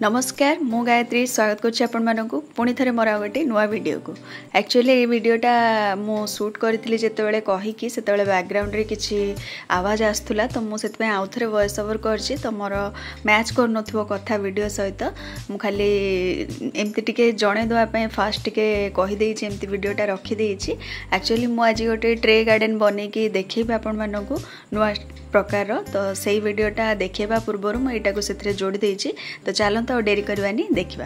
नमस्कार मु गायत्री स्वागत करछि आपण मानकु पुणी थरे मोर गोटे नुआ वीडियो को। एक्चुअली ये वीडियोटा मु शूट करथिली जेतेबेले कहि कि सेतेबेले बैकग्राउंड रे किछि आवाज आस्तुला तो मु सेत पे आउथरे वॉइस ओवर करछि तो मोर मैच कर नथुव कथा वीडियो सहित मु खाली एमती टिके जणे दवा पे फास्ट टिके कहि देछि एमती वीडियोटा रखि देछि। एक्चुअली मु आज गोटे ट्रे गार्डन बने कि देखैबे आपण मानकु नुआ प्रकार तो सही वीडियोटा देखा पूर्व मुझे से जोड़ी देछि। तो चलते और डेरी करवानी देखा।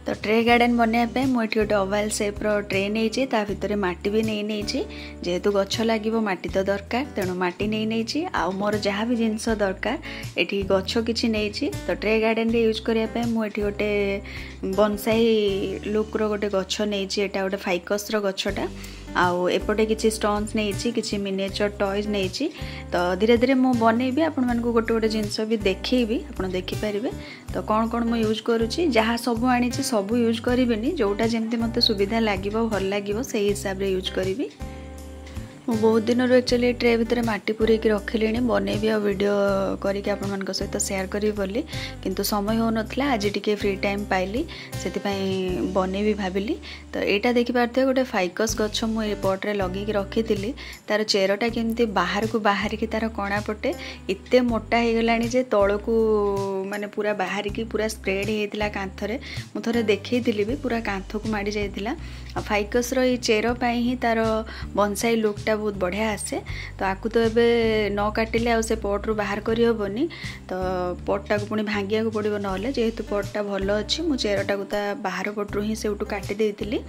तो ट्रे गार्डन बनवाई मुझे गोटे ओवाल सेप ट्रे नहीं भितर माटी भी नहीं जेहेतु गछ लगे माटी तो दरकार तेणु माटी नहीं आउ मोर जहाँ भी जिनस दरकार ये गछ किसी नहीं। तो ट्रे गार्डन रे यूज करने मुझे गोटे बनसाई लुक रो गोटे गछ नहीं गोटे फाइकस गछटा आउ एपटे किसी स्टोन्स नहीं किसी मिनिएचर टॉयज नहीं। तो धीरे धीरे मु बनैबी आपण मानकु गोटे गोटे जिनस भी देखैबी आपण देखि परिबे। तो कौन कौन मु यूज करूची जहाँ सब आनी सब यूज करिबेनी जोटा जेमती मते सुविधा लागिबो भल लागिबो सेही हिसाब रे यूज करिबी। मु बहुत दिन एक्चुअली ट्रे भितर माटी पूरे रखिली बनैबी आ वीडियो करके आपण मान सहित शेयर करी बोली किंतु समय हो नथला आज टिके फ्री टाइम पाइली से बनैबी भाविली। तो यहाँ देखिपारे गोटे फाइकस गछ मुझे पट्रे लगे रखी तार चेरटा केमती बाहर को बाहर की तार कणा पटे एते मोटा हो गलानी जे तलू माने पूरा बाहर की पूरा स्प्रेड होता कांथरे मु थरे देखी भी पूरा कांथ को माड़ी जाइतिला। फाइकस रो चेर पाई ही तार बनसाई लुकटा बहुत बढ़िया आसे। तो आपको तो एबे न काटिले आ से पट रु बाहर करी होबनी तो पटटा को पुणी भांगिया को पड़िबो नहले जेहेतु पटटा भल अछि मु चेरटा को ता बाहर पटरु ही से उठू काटी देइतिली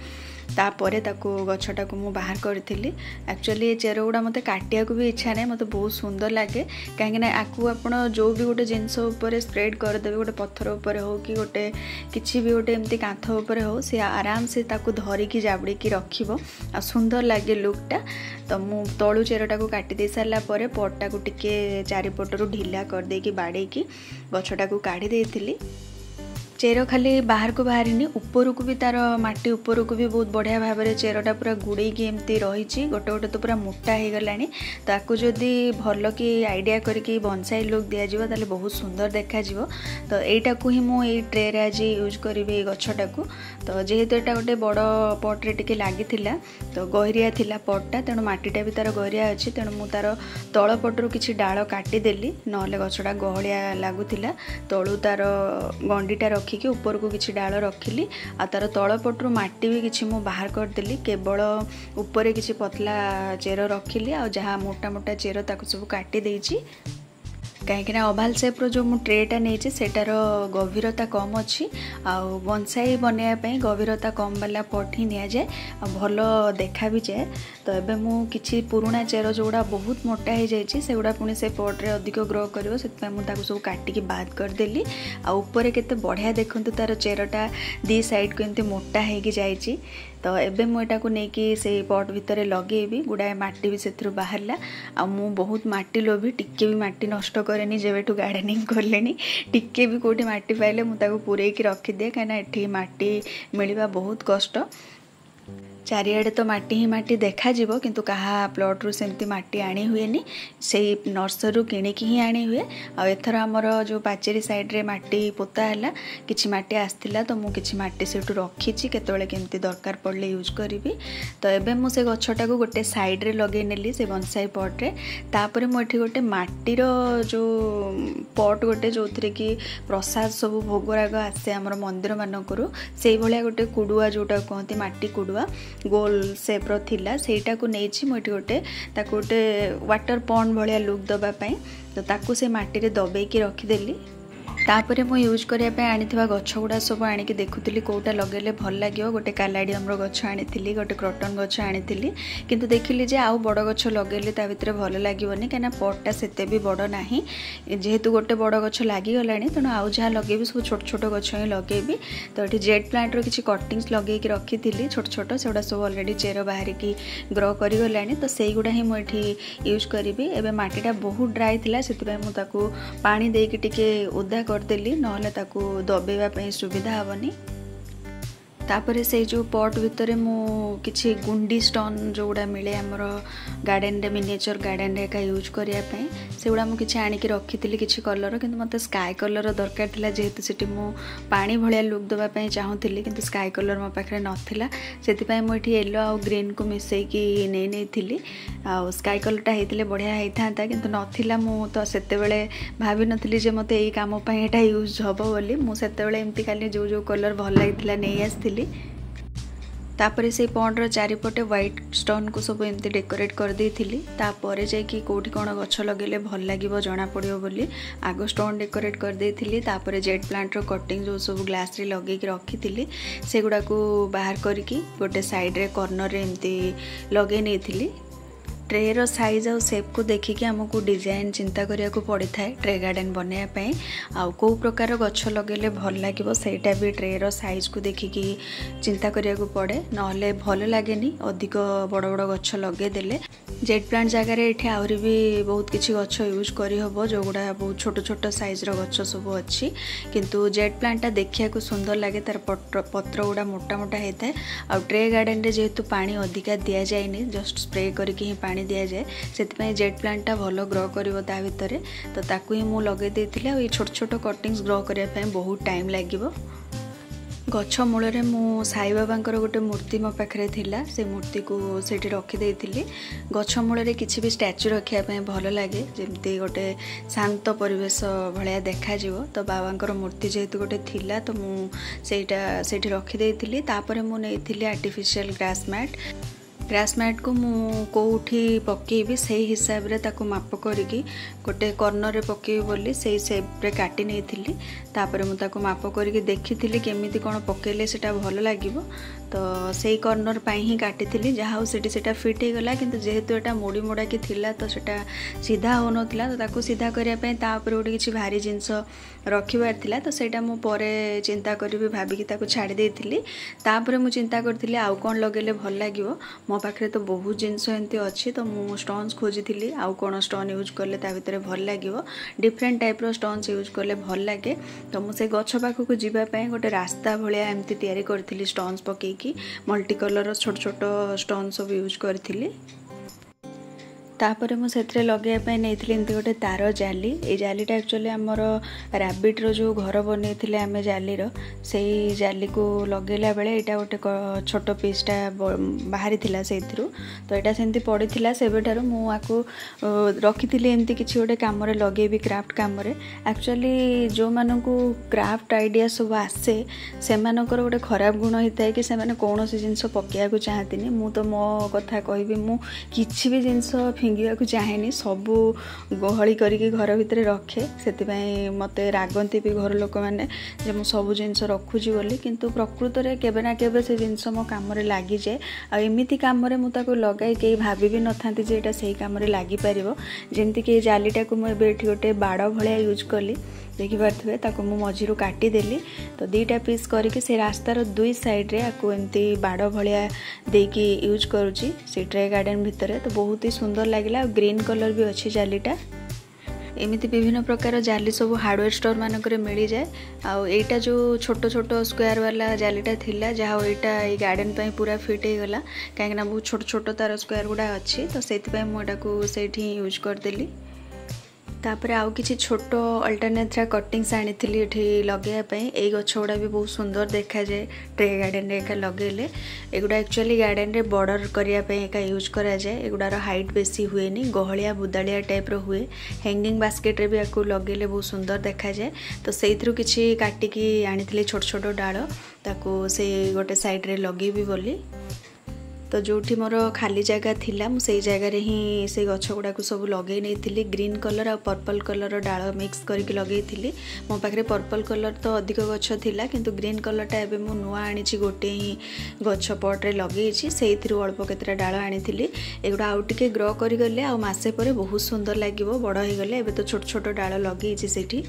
तापरे ताको गछटा को मु बाहर करथिली। एक्चुअली चेर गुडा मते काटिया को भी इच्छा नै मते बहुत सुंदर लागे काहे ना आकु आपण जो भी गोटे जिंस ऊपर स्प्रेड कर देबे गोटे पत्थर ऊपर हो कि गोटे किछि भी गोटे एमती कांथ ऊपर हो से आराम से ताको धरी की जाबड़ी की रखिबो आ सुंदर लागे लुकटा। तो मु तळु चेरटा को काटी दे सारला परे पटटा को टिके चारिपटरू ढिला कर दे कि बाडे की गछटा को काढी देथिली। चेर खाली बाहर को बाहर ऊपर को भी तार माटी ऊपर को भी बहुत बढ़िया भाव में चेरटा पूरा गुड़े एमती रही गोटे गोटे तो पूरा मोटा हो गलानी। ताकू जदि भल कि आइडिया करके बनसाई लुक दिज्व ताले बहुत सुंदर देखा। तो यहीटा को ही मुझे ट्रे आज यूज करी गछटा को। तो जेहेतु यहाँ गोटे बड़ पट्रे टिके लगी तो गहरिया थिला पटटा तेणु मटीटा भी तार गहरिया अच्छी तेणु मु तार तल पटरू किसी डाल काटिदेली नहले गछटा गहलिया लगुला तलू तार गंडीटा रखिकी ऊपर को किसी डाल रखिली आ तार तल पटरू माटी भी किसी मु बाहर करदेली केवल ऊपर किसी पतला चेर रखिली आ जहाँ मोटा मोटा चेर ताको सब काटी देइछि कहीं ओभाल सेप रो जो मु ट्रेटा नहीं सेटार गभीरता कम अच्छी आउ बनसाई बनवाई गभीरता कम वाला पट ही नि जाए आ भल देखा भी जाए। तो एबे मु किछि पुराणा चेर जोड़ा बहुत मोटा हो जाइए से गुड़ा पुणी से पट्रे अधिक ग्रो कर सब काटिकी बाद करदेली आ ऊपर केते बढ़िया देखंतु तार चेरटा दी साइड को एमती मोटा होगी जाइए। तो एबे मुझे को लेकिन से पट भितर लगेबी गुड़ाए माटी भी से बाहरला आ मु बहुत माटी लोभी टिके भी माटी नष्ट करेनी जेबेठू गार्डनिंग करले टिके भी कोठी माटी पाइले मुझे पूरे रखिदे कहीं एठी माटी मिलवा बहुत कष्ट। चारिआडे तो माटी ही माटी देखा जिवो किंतु कहा प्लॉट रु सेमती माटी आनी हुएनी से नर्सरी किणिकी ही आनी हुए। आ एथर हमर जो पाचेरी साइड रे माटी पोता हैला किछि माटी आस्तिला तो मु किछि माटी सेठु रखिछि केतोले केमती दरकार पड़ले यूज करिवि। तो एबे मु से गछटा को गोटे साइड रे लगे नेली से बनसाई पट रे तापरे मु एठी गोटे माटीर जो पट गोटे जोथरे कि प्रसाद सब भोगराग आसे हमर मंदिर मानकरू सेही भलिया गोटे कुडुआ जोटा कहते माटी कुडुआ गोल सेप रो थिला सेटा को नेछि मोटी गोटे ताको गोटे वाटर पॉन्ड भलिया लुक दबा पई तो ताको से माटी रे दबे की रखी देली। तापरे मु यूज करिया पे आनिथिबा गछ गुडा सब आनिकी देखुतिली कोटा लगेले भल लागियो गोटे कालाडियम रो गछ आनिथिली गोटे क्रॉटन गछ आनिथिली किंतु देखिली जे आउ बड़ गछ लगेले ता भितरे भल लागिवनी काना पटटा सेते भी बड़ नाही जेहेतु गोटे बड़ गछ लागी गलानी तेणु आउ जहाँ लगेबी सब छोट छोट गछ ही लगेबी। तो ये जेट प्लांट रो किछि कटिंग्स लगे की रखिथिली छोट छोट सेडा सब ऑलरेडी चेर बाहर की ग्रो करी गलानी तो सेई गुडा ही मु एठी यूज करिवि। एबे माटीटा बहुत ड्राई थिला सेति मु ताकू पानी देकी टिके ओदा करदेली नहले ताकू दबेवा पई सुविधा हेबनी। तापर से जो पॉट भितर मु किछि गुंडी स्टोन जोड़ा मिले आमर गार्डन रे मिनिएचर गार्डन रे का यूज करिया पई सेगुड़ा मु किछि आनी कि रखिथिली किछि कलर किंतु मते स्काई कलर दरकार थिला जेहेतु सेठी मु पानी भलिया लुक देबा पई चाहूथिली किंतु स्काई कलर मो पाखरे नथिला सेति पई मु एठी येलो आ ग्रीन को मिसई की नै थिली आ स्काई कलरटा हेतिले बढ़िया हेइथांता किंतु नथिला मु तो सेते बेले भाबी नथिली जे मते एई काम पई एटा यूज हबो बोली मु सेते बेले एम्ति खाली जो जो कलर भल लागिथिला नै आस्थिली तापर से पॉन्डर चारिपटे व्हाइट स्टोन को सब एमती डेकोरेट कर देइथिली तापर जाइकी कोठी कोन गछ लगेले भल लागिवो जना पड़ियो बोली आगो स्टोन डेकोरेट कर देइथिली तापर जेट प्लांट रो कटिंग जो सब ग्लास रे लगे कि रखिथिली सेगुडा को बाहर करके गोटे साइड रे कॉर्नर रे एमती लगे नेथिली ट्रे रो साइज और शेप को देखिकी हमको डिजाइन चिंता करिया को पड़ी थाए ट्रे गार्डन बनैया पई आ को प्रकार गछ लगेले भल लागिवो सेटा भी ट्रे रो साइज को देखिकी चिंता करिया को पड़े नहले भल लागेनी अधिक बड़ बड़ गछ लगे देले जेट प्लांट जगह रे एठी आउरी भी बहुत किछि गछ यूज करी हबो जोगुडा बहुत छोट छोट साइज रो गछ सब अछि किंतु जेट प्लांटटा देखिया को सुंदर लागे तार पत्र गुडा मोटा मोटा हेताए आ ट्रे गार्डन रे जेहेतु पानी अधिका दिया जायनी जस्ट स्प्रे करके ही पानी दिया जाए से जेट प्लांटटा भल ग्रो करिवो ता भितरे तो ताकू ही मु लगे देइथिले आ छोट छोट कटिंग्स ग्रो करिया पय बहुत टाइम लागिवो गछ मूल रे मु साई बाबांकर गोटे मूर्ति मो पाखरे थिला से मूर्ति को सेठी रखी देइथिली गछ मूल रे किछि भी स्टैच्यू रखिया पय भल लागे जेमती गोटे शांत परिवेश भलिया देखा जिवो तो बाबांकर मूर्ति जेहेतु गोटे थिला तो मु सेटा सेठी रखी देइथिली तापर मु नेइथिली आर्टिफिशियल ग्रास मैट को मु कोठी पकेबी से हिसाब रे ताको माप करके गोटे कॉर्नर रे पकेबी बोली से शेप रे काटी नेथिली तापर मु ताको माप करके देखिथिली केमिति कोन पकेले सेटा भल लागिवो तो सेही कॉर्नर पाई ही काटिथिली जहा सेटी सेटा फिट हे गला किंतु जेहेतु एटा मोडी मोडा की थिला तो सेटा सीधा हो नथिला तो ताको सीधा करिया पय ता ऊपर गोटे किछि भारी जिंस रखिबार थिला तो सेटा मु परे चिंता करबी भाबी कि ताको छाडी देइथिली तापर मु चिंता करथिली आउ कोन लगेले भल लागिवो मो पाखरे तो बहुत जिनस एंती अच्छी तो मु स्टोन्स खोजी आउ कौन स्टोन यूज कले ता भितर भल लागिवो डिफरेंट टाइप रो स्टोन्स यूज कले भल लागे तो मु से गछ पाखक जीवा पय गोटे रास्ता भलिया एमती तयारी करथिली स्टोन्स पकेकी मल्टी कलर छोट छोट स्टोन सब यूज करथिली तापर मु सेथरे लगेया पय नेथिली एंती गोटे तार जाली ए जालीटा एक्चुअली हमर रैबिट रो जो घर बनेथिले आमे जाली रो सेही जाली को लगेला बेले एटा गोटे छोट पीसटा बाहरी थिला सेथरु तो एटा सेंती पड़ीथिला सेबेठारु मु आको रखिथिली एंती किछि गोटे काम रे लगेबी क्राफ्ट काम रे एक्चुअली जो मानकू क्राफ्ट आइडिया सब आसे से मानकर गोटे खराब गुण हिताय कि से माने कोनोसी जिंस पकेया को चाहतिनी मु तो मो कथा कहबी मु किछि भी जिंस फिंगिया को चाहेनी सबू गहली करके घर भितर रखे से मते रागंती भी घर लोक मैंने जे मु सबू जिनस रखुची बोली किंतु प्रकृत रे केबे ना केबे से जिनस मो काम रे लागी जाए आ एमिति काम रे मु ताको लगाई के भाबी भी नथांती जे एटा सही काम रे लागी परिबो जेंति के जालीटा को मु एठी गोटे बाड़ भलिया यूज कली देखि पारथबे ताको मु मझिरु काटी देली तो दीटा पीस करके से रास्तार दुई साइड रे आको एमती बाड़ भलिया देकी यूज करूची से ट्रे गार्डन भितर तो बहुत ही सुंदर लागिला ग्रीन कलर भी अच्छी जालीटा एमिति विभिन्न प्रकार जाली सब हार्डवेयर स्टोर मानक मिल जाए आईटा जो छोट छोट स्क्वायर वाला जालीटा थिला जहाँ एटा ये गार्डन पे पूरा फिट हो गला कहीं बहुत छोट छोट तार स्क्वायर गुड़ा अच्छी तो से मुझे यूज करदेली तापर आउ किछि छोट अल्टरनेट कटिंग्स आनी लगे ये गछ गुड़ा भी बहुत सुंदर देखा जाए ट्रे गार्डन रे लगेले एगुड़ा एक्चुअली गार्डन रे बॉर्डर करने एका यूज करा जाए एगुड़ार हाइट बेसी हुए नी गहलिया बुदालिया टाइप रो हुए हैंगिंग बास्केट रे भी आपको लगेले बहुत सुंदर देखा जाए तो से किछि काटिकी आनी छोट छोट डाल ताको से गोटे साइड रे लगेबी बोली तो जोठी मोर खाली जगह थिला मु सेई जगह रे ही से गछ गुडा को सब लगे नहीं ग्रीन कलर और पर्पल कलर डाल मिक्स करके लगे मो पाखे पर्पल कलर तो अधिक गछ थिला किंतु ग्रीन कलरटा एबे मु नुआ आनी गोटे ही गछ पट रे लगे से अल्प केतरा डाल आनी एगुड़ा आउ टिके ग्रो करी गले आ मासे परे बहुत सुंदर लागिवो बड़ हो गले एबे तो छोट छोट डाल लगे सेठी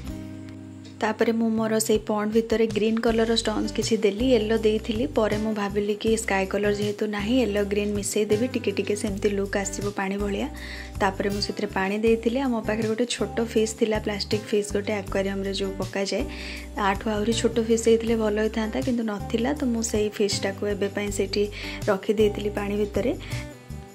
तापर मु मोर से पॉन्ड भितर ग्रीन कलर स्टोन्स किसी देली येलो देइथिली परे मु भाबिली कि स्काई कलर जेहेतु नाही येलो ग्रीन मिसई देबी टिके टिके सेमती लुक आसीबो पानी भलिया। तापर मु सेतरे पानी देइथिली आ मो पाखरे गोटे छोटो फिश थिला प्लास्टिक फिश गोटे एक्वेरियम रे जो पका जाए आठु आहुरी छोटो फिश देइथिले भलो होइथांता किंतु नथिला तो मु सेही फिश टाको एबे पई सेठी रखी देइथिली पानी भितरे।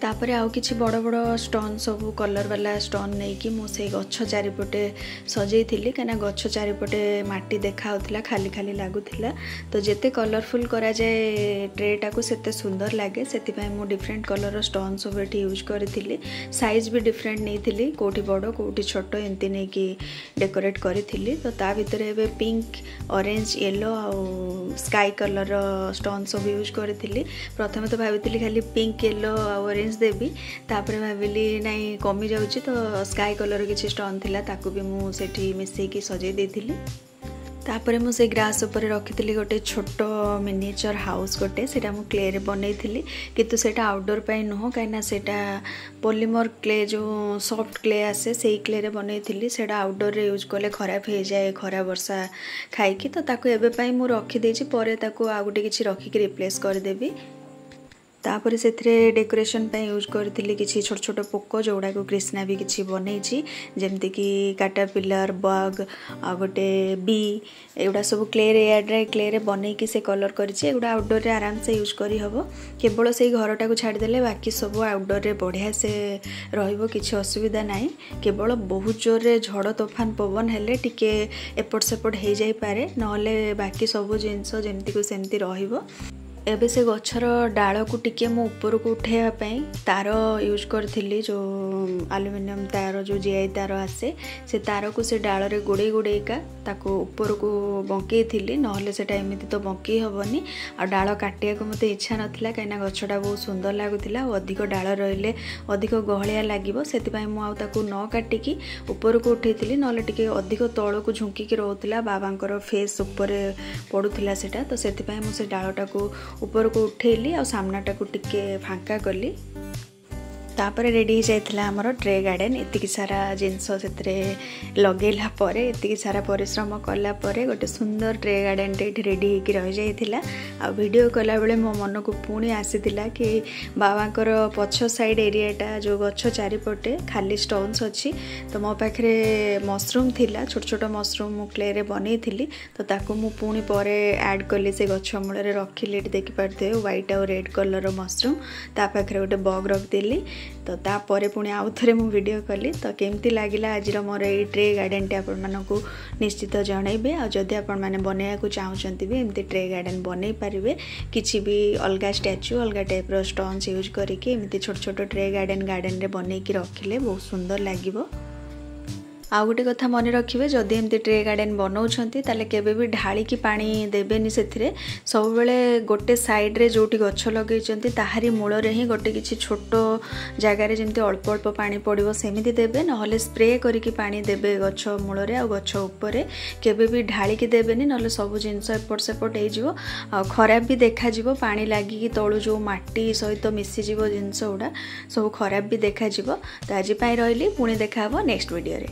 तापर आउ किछि बड़ बड़ स्टोन सब कलर वाला स्टोन नहीं कि मु से गछ चारिपटे सजई थिली कना गछ चारिपटे माटी देखा होतला खाली खाली लागुथिला तो जेते कलरफुल करा जाए ट्रेटा को सेते सुंदर लागे सेति पय मु डिफरेंट कलर स्टोन सब एठी यूज करथिली। साइज भी डिफरेंट नहीं थिली कोठी बड़ कोठी छोटो एंती नहीं कि डेकोरेट करथिली। तो ता भितरे एबे पिंक ऑरेंज येलो आ स्काई कलर स्टोन सब यूज करथिली। प्रथमे तो भाबिथिली खाली पिंक येलो आ ऑरेंज देवी तापर भाविली नहीं कमी जाउची तो स्काई कलर किछि स्टोन थिला ताकू भी मु सेठी मिसई की सजै देथिली। तापर मु से ग्रास ऊपर रखिथिली गोटे छोटो मिनिएचर हाउस गोटे सेटा मु क्ले रे बनैथिली किंतु सेटा आउटडोर पय नुह काइना सेटा पॉलीमर क्ले जो सॉफ्ट क्ले आसे सेही क्ले रे बनैथिली सेटा आउटडोर रे यूज करले खराब हे जाए खरा वर्षा खाइकी तो ताकू एबे पय मु रखि देछि परे ताकू आ गोटे किछि रखि के रिप्लेस कर देबी। तापर से डेकोरेशन पे यूज करथिली किछि छोट छोट पोको जोड़ा को कृष्णा भी किछि बनैछि जेमति कि कैटरपिलर बग आ गोटे बी एगुडा सब क्ले रे एयर ड्राई क्ले रे बनै कि से कलर करिछि एगुडा आउटडोर रे आराम से यूज करी हबो केवल से घरटा को छाडी देले बाकी सब आउटडोर रे बढ़िया से रहिबो किछि असुविधा नाही। केवल बहुत जोर रे झड़ तूफान पवन हेले टिके एपट सेपट हे जाई पारे नहले बाकी सब जिंस जेमति को सेमति रहिबो। एबे से गछर डाल को टिके मो ऊपर को उठाइबा पई तार यूज करथिली जो एल्युमिनियम तार जो जीआई तार आसे से तार को से डाल रे गोडे गोडेका ताको ऊपर को बंकेई थिली नहले सेटा एमिति तो बंकेई हबनी आ डाल काटिया को मते इच्छा नथिला काइना गछटा बहुत सुंदर लागुथिला और अधिक डाल रहिले अधिक गहलिया लागिबो सेति पई मु आ ताको न काटिकी ऊपर को उठेइथिली नहले टिके अधिक तळ को झुंकी के रहउथिला बाबांकर फेस ऊपर पडुथिला सेटा तो सेति पई मु से डालटा को ऊपर को उठेली और सामनाटा को टिके फांका कली। तापर रेडी जाइथिला हमर ट्रे गार्डन एतिकी सारा जिंस सेतरे लगेला परे एतिकी सारा परिश्रम कला परे गोटे सुंदर ट्रे गार्डन टे रेडी होकी रह जाइथिला। आ वीडियो कला बेले मो मन को पुणी आसीथिला कि बाबांकर पछ साइड एरियाटा जो गछ चारिपटे खाली स्टोन्स अच्छी तो मो पाखरे मशरूम थिला छोट छोट मशरूम मु क्ले रे बनैथिली तो ताको मु पुणी परे ऐड कली से गछ मूल रे रखिली देखि पारथे व्हाइट और रेड कलर मशरूम ता पाखरे गोटे बग रख देली तो तापर पुणी आउ थे मुझे वीडियो कली तो केमती लगिला आज मोर ये ट्रे गार्डन टे आपण मानकु निश्चित जनइबे आ जदि आपण माने बनैया को चाहउचंती भी एमती ट्रे गार्डन बनै पारिबे किछि भी अलगा स्टैच्यू अलगा टाइप रो स्टोन्स यूज करिके एमती छोट छोट ट्रे गार्डन रे बनै कि रखिले बहुत सुंदर लागिबो। आउ गोटे कथा मन रखिए जदि एमती ट्रे गार्डन बनाउछंती ताले केबे भी ढाली की पानी देबेनी सेथिरे सब बेले गोटे साइड रे जोटी गछ लगैचंती ताहारी मूल रे ही गोटे किछि छोटो जगह रे जेमती अल्प अल्प पानी पड़िबो सेमिति देबे नहले स्प्रे करिकि पानी देबे गछ मूल रे आ गछ ऊपर केबे भी ढाली की देबेनी नहले सब जिंस एपट सेपट हे जिवो आ खराब भी देखा जिवो पानी लागि कि तळु जो माटी सहित मिसि जिवो जिंस उडा सब खराब भी देखा जिवो। तो आज पई रहली पुणी देखा हबो नेक्स्ट वीडियो रे।